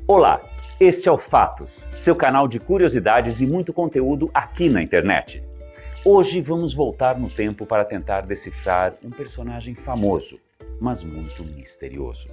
Olá, este é o Fatos, seu canal de curiosidades e muito conteúdo aqui na internet. Hoje vamos voltar no tempo para tentar decifrar um personagem famoso, mas muito misterioso: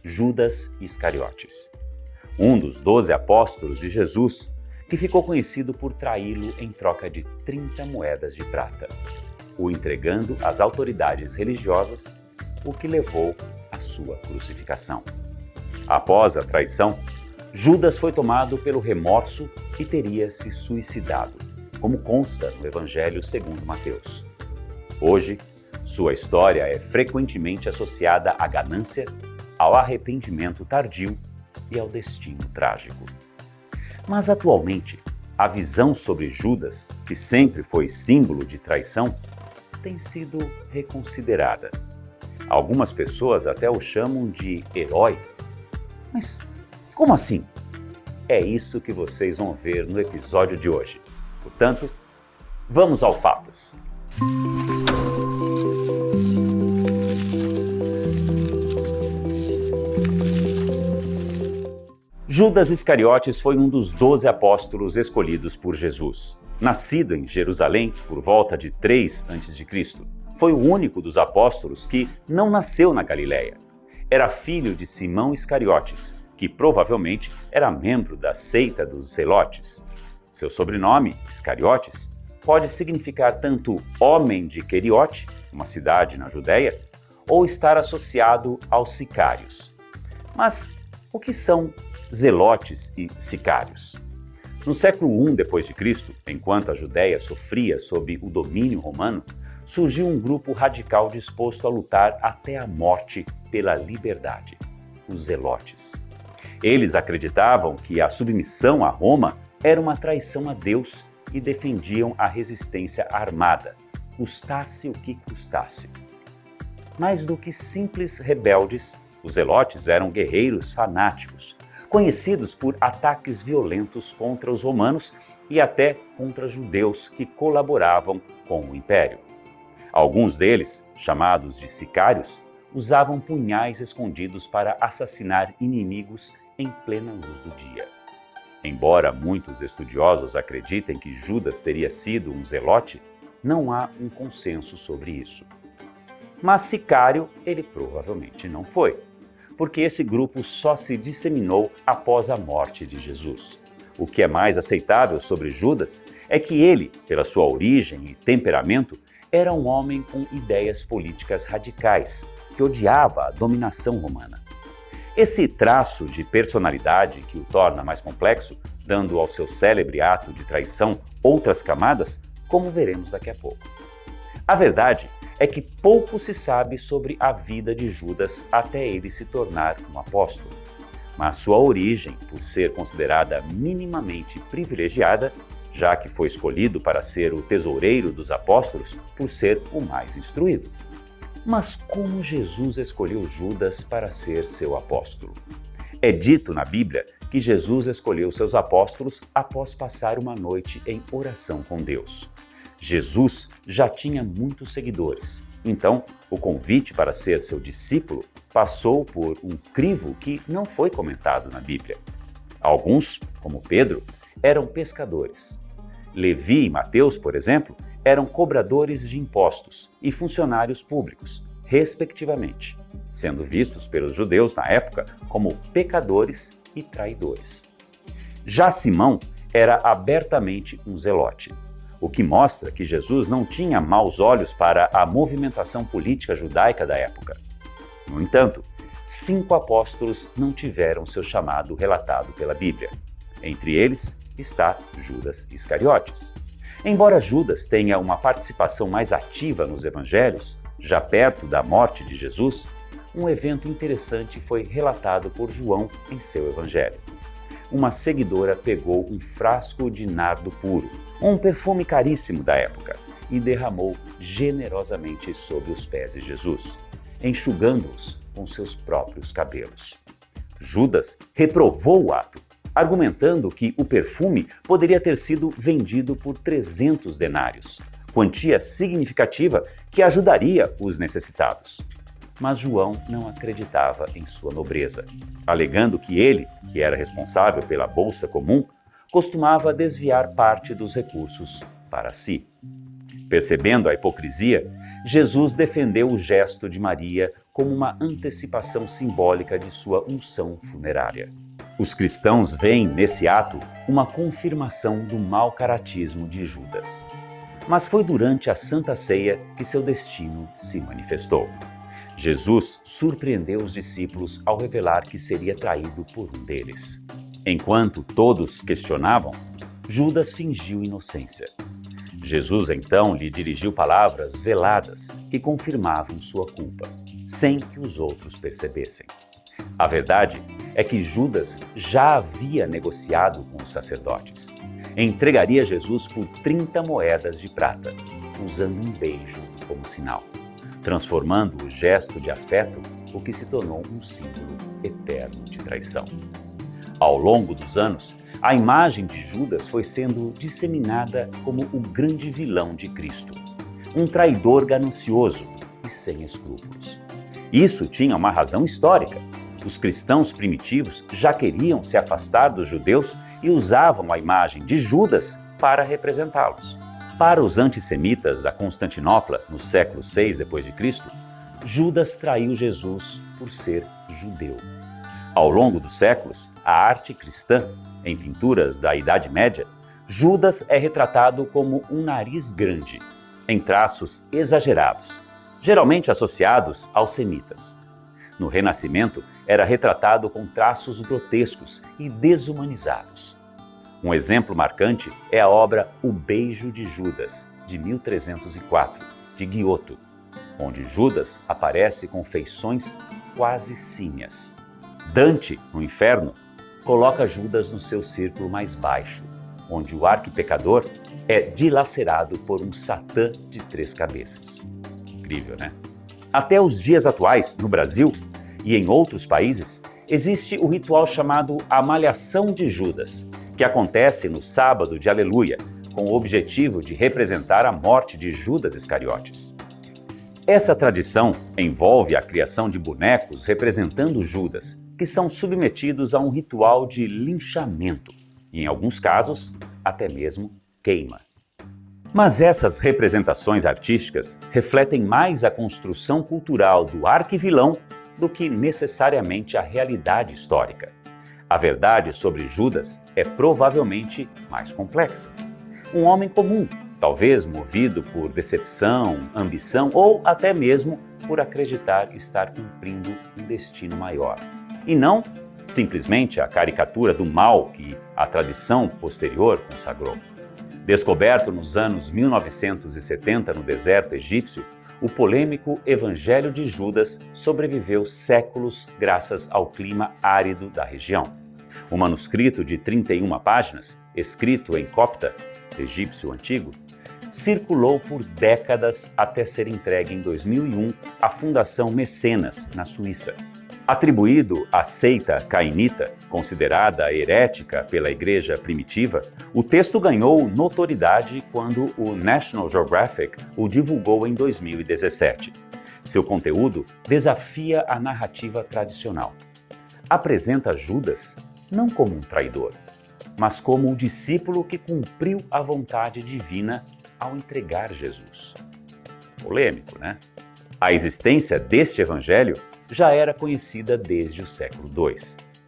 Judas Iscariotes, um dos 12 apóstolos de Jesus, que ficou conhecido por traí-lo em troca de 30 moedas de prata, o entregando às autoridades religiosas, o que levou à sua crucificação. Após a traição, Judas foi tomado pelo remorso e teria se suicidado, como consta no Evangelho segundo Mateus. Hoje, sua história é frequentemente associada à ganância, ao arrependimento tardio e ao destino trágico. Mas atualmente, a visão sobre Judas, que sempre foi símbolo de traição, tem sido reconsiderada. Algumas pessoas até o chamam de herói. Mas como assim? É isso que vocês vão ver no episódio de hoje. Portanto, vamos ao Fatos. Judas Iscariotes foi um dos 12 apóstolos escolhidos por Jesus. Nascido em Jerusalém por volta de 3 a.C., foi o único dos apóstolos que não nasceu na Galileia. Era filho de Simão Iscariotes, que provavelmente era membro da seita dos Zelotes. Seu sobrenome, Iscariotes, pode significar tanto homem de Queriote, uma cidade na Judéia, ou estar associado aos sicários. Mas o que são zelotes e sicários? No século I d.C., enquanto a Judéia sofria sob o domínio romano, surgiu um grupo radical disposto a lutar até a morte pela liberdade: os zelotes. Eles acreditavam que a submissão a Roma era uma traição a Deus e defendiam a resistência armada, custasse o que custasse. Mais do que simples rebeldes, os zelotes eram guerreiros fanáticos, conhecidos por ataques violentos contra os romanos e até contra judeus que colaboravam com o império. Alguns deles, chamados de sicários, usavam punhais escondidos para assassinar inimigos em plena luz do dia. Embora muitos estudiosos acreditem que Judas teria sido um zelote, não há um consenso sobre isso. Mas sicário ele provavelmente não foi, porque esse grupo só se disseminou após a morte de Jesus. O que é mais aceitável sobre Judas é que ele, pela sua origem e temperamento, era um homem com ideias políticas radicais, que odiava a dominação romana. Esse traço de personalidade que o torna mais complexo, dando ao seu célebre ato de traição outras camadas, como veremos daqui a pouco. A verdade é que pouco se sabe sobre a vida de Judas até ele se tornar um apóstolo. Mas sua origem, por ser considerada minimamente privilegiada, já que foi escolhido para ser o tesoureiro dos apóstolos por ser o mais instruído. Mas como Jesus escolheu Judas para ser seu apóstolo? É dito na Bíblia que Jesus escolheu seus apóstolos após passar uma noite em oração com Deus. Jesus já tinha muitos seguidores, então o convite para ser seu discípulo passou por um crivo que não foi comentado na Bíblia. Alguns, como Pedro, eram pescadores. Levi e Mateus, por exemplo, eram cobradores de impostos e funcionários públicos, respectivamente, sendo vistos pelos judeus na época como pecadores e traidores. Já Simão era abertamente um zelote, o que mostra que Jesus não tinha maus olhos para a movimentação política judaica da época. No entanto, 5 apóstolos não tiveram seu chamado relatado pela Bíblia. Entre eles está Judas Iscariotes. Embora Judas tenha uma participação mais ativa nos evangelhos, já perto da morte de Jesus, um evento interessante foi relatado por João em seu evangelho. Uma seguidora pegou um frasco de nardo puro, um perfume caríssimo da época, e derramou generosamente sobre os pés de Jesus, enxugando-os com seus próprios cabelos. Judas reprovou o ato, argumentando que o perfume poderia ter sido vendido por 300 denários, quantia significativa que ajudaria os necessitados. mas João não acreditava em sua nobreza, alegando que ele, que era responsável pela bolsa comum, costumava desviar parte dos recursos para si. Percebendo a hipocrisia, Jesus defendeu o gesto de Maria como uma antecipação simbólica de sua unção funerária. Os cristãos veem nesse ato uma confirmação do mau caratismo de Judas. Mas foi durante a Santa Ceia que seu destino se manifestou. Jesus surpreendeu os discípulos ao revelar que seria traído por um deles. Enquanto todos questionavam, Judas fingiu inocência. Jesus então lhe dirigiu palavras veladas que confirmavam sua culpa, sem que os outros percebessem. A verdade é que Judas já havia negociado com os sacerdotes. Entregaria Jesus por 30 moedas de prata, usando um beijo como sinal, transformando o gesto de afeto, o que se tornou um símbolo eterno de traição. Ao longo dos anos, a imagem de Judas foi sendo disseminada como o grande vilão de Cristo, um traidor ganancioso e sem escrúpulos. Isso tinha uma razão histórica. Os cristãos primitivos já queriam se afastar dos judeus e usavam a imagem de Judas para representá-los. Para os antissemitas da Constantinopla, no século VI d.C., Judas traiu Jesus por ser judeu. Ao longo dos séculos, a arte cristã, em pinturas da Idade Média, Judas é retratado como um nariz grande, em traços exagerados, geralmente associados aos semitas. No Renascimento, era retratado com traços grotescos e desumanizados. Um exemplo marcante é a obra O Beijo de Judas, de 1304, de Giotto, onde Judas aparece com feições quase símias. Dante, no Inferno, coloca Judas no seu círculo mais baixo, onde o arquipecador é dilacerado por um Satã de 3 cabeças. Incrível, né? Até os dias atuais, no Brasil e em outros países, existe o ritual chamado a Malhação de Judas, que acontece no sábado de Aleluia, com o objetivo de representar a morte de Judas Iscariotes. Essa tradição envolve a criação de bonecos representando Judas, que são submetidos a um ritual de linchamento e, em alguns casos, até mesmo queima. Mas essas representações artísticas refletem mais a construção cultural do arquivilão do que necessariamente a realidade histórica. A verdade sobre Judas é provavelmente mais complexa. Um homem comum, talvez movido por decepção, ambição ou até mesmo por acreditar estar cumprindo um destino maior. E não simplesmente a caricatura do mal que a tradição posterior consagrou. Descoberto nos anos 1970 no deserto egípcio, o polêmico Evangelho de Judas sobreviveu séculos graças ao clima árido da região. O manuscrito de 31 páginas, escrito em copta, egípcio antigo, circulou por décadas até ser entregue em 2001 à Fundação Mecenas, na Suíça. Atribuído à seita cainita, considerada herética pela igreja primitiva, o texto ganhou notoriedade quando o National Geographic o divulgou em 2017. Seu conteúdo desafia a narrativa tradicional. Apresenta Judas não como um traidor, mas como o discípulo que cumpriu a vontade divina ao entregar Jesus. Polêmico, né? A existência deste evangelho já era conhecida desde o século II,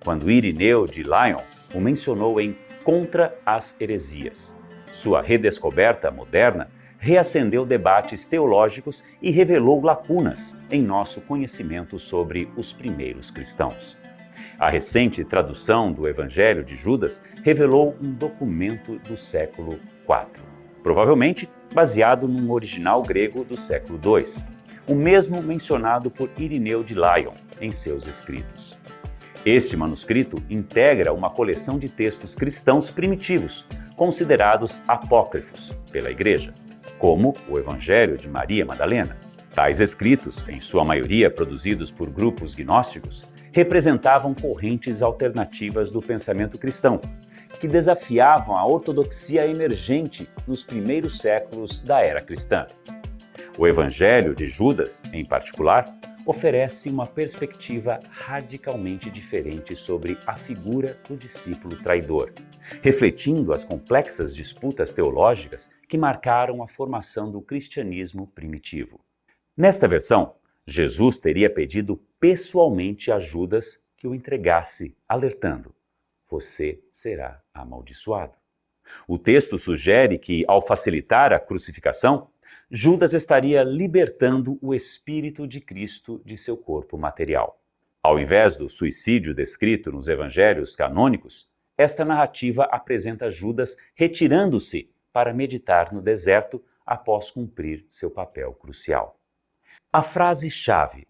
quando Irineu de Lyon o mencionou em Contra as Heresias. Sua redescoberta moderna reacendeu debates teológicos e revelou lacunas em nosso conhecimento sobre os primeiros cristãos. A recente tradução do Evangelho de Judas revelou um documento do século IV, provavelmente baseado num original grego do século II, o mesmo mencionado por Irineu de Lyon em seus escritos. Este manuscrito integra uma coleção de textos cristãos primitivos, considerados apócrifos pela Igreja, como o Evangelho de Maria Madalena. Tais escritos, em sua maioria produzidos por grupos gnósticos, representavam correntes alternativas do pensamento cristão, que desafiavam a ortodoxia emergente nos primeiros séculos da era cristã. O Evangelho de Judas, em particular, oferece uma perspectiva radicalmente diferente sobre a figura do discípulo traidor, refletindo as complexas disputas teológicas que marcaram a formação do cristianismo primitivo. Nesta versão, Jesus teria pedido pessoalmente a Judas que o entregasse, alertando: "Você será amaldiçoado." O texto sugere que, ao facilitar a crucificação, Judas estaria libertando o Espírito de Cristo de seu corpo material. Ao invés do suicídio descrito nos evangelhos canônicos, esta narrativa apresenta Judas retirando-se para meditar no deserto após cumprir seu papel crucial. A frase-chave,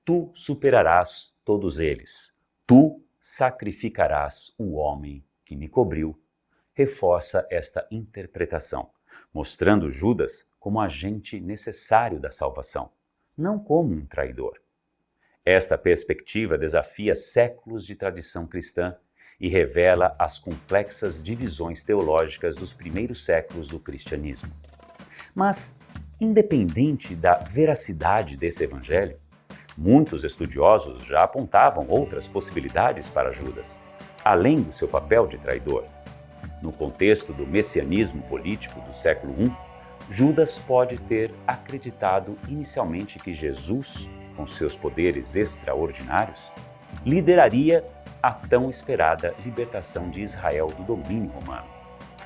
"Tu superarás todos eles, tu sacrificarás o homem que me cobriu", reforça esta interpretação, mostrando Judas como agente necessário da salvação, não como um traidor. Esta perspectiva desafia séculos de tradição cristã e revela as complexas divisões teológicas dos primeiros séculos do cristianismo. Mas, independente da veracidade desse evangelho, muitos estudiosos já apontavam outras possibilidades para Judas, além do seu papel de traidor. No contexto do messianismo político do século I, Judas pode ter acreditado inicialmente que Jesus, com seus poderes extraordinários, lideraria a tão esperada libertação de Israel do domínio romano.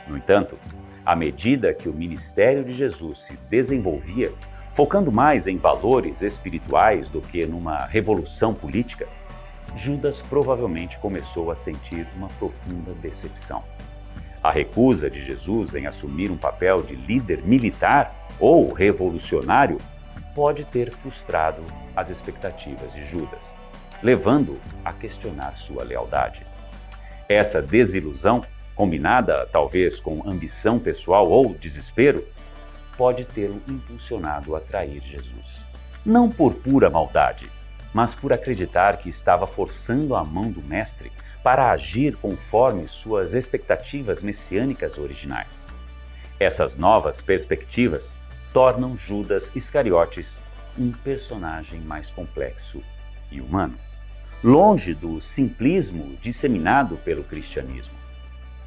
No entanto, à medida que o ministério de Jesus se desenvolvia, focando mais em valores espirituais do que numa revolução política, Judas provavelmente começou a sentir uma profunda decepção. A recusa de Jesus em assumir um papel de líder militar ou revolucionário pode ter frustrado as expectativas de Judas, levando-o a questionar sua lealdade. Essa desilusão, combinada talvez com ambição pessoal ou desespero, pode tê-lo impulsionado a trair Jesus. Não por pura maldade, mas por acreditar que estava forçando a mão do Mestre para agir conforme suas expectativas messiânicas originais. Essas novas perspectivas tornam Judas Iscariotes um personagem mais complexo e humano, longe do simplismo disseminado pelo cristianismo.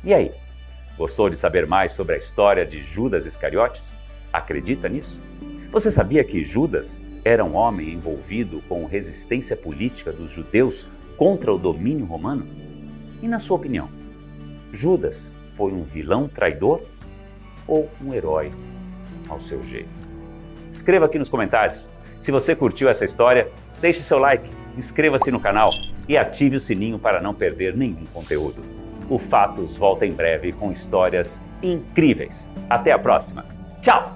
E aí, gostou de saber mais sobre a história de Judas Iscariotes? Acredita nisso? Você sabia que Judas era um homem envolvido com resistência política dos judeus contra o domínio romano? E na sua opinião, Judas foi um vilão traidor ou um herói ao seu jeito? Escreva aqui nos comentários. Se você curtiu essa história, deixe seu like, inscreva-se no canal e ative o sininho para não perder nenhum conteúdo. O Fatos volta em breve com histórias incríveis. Até a próxima. Tchau!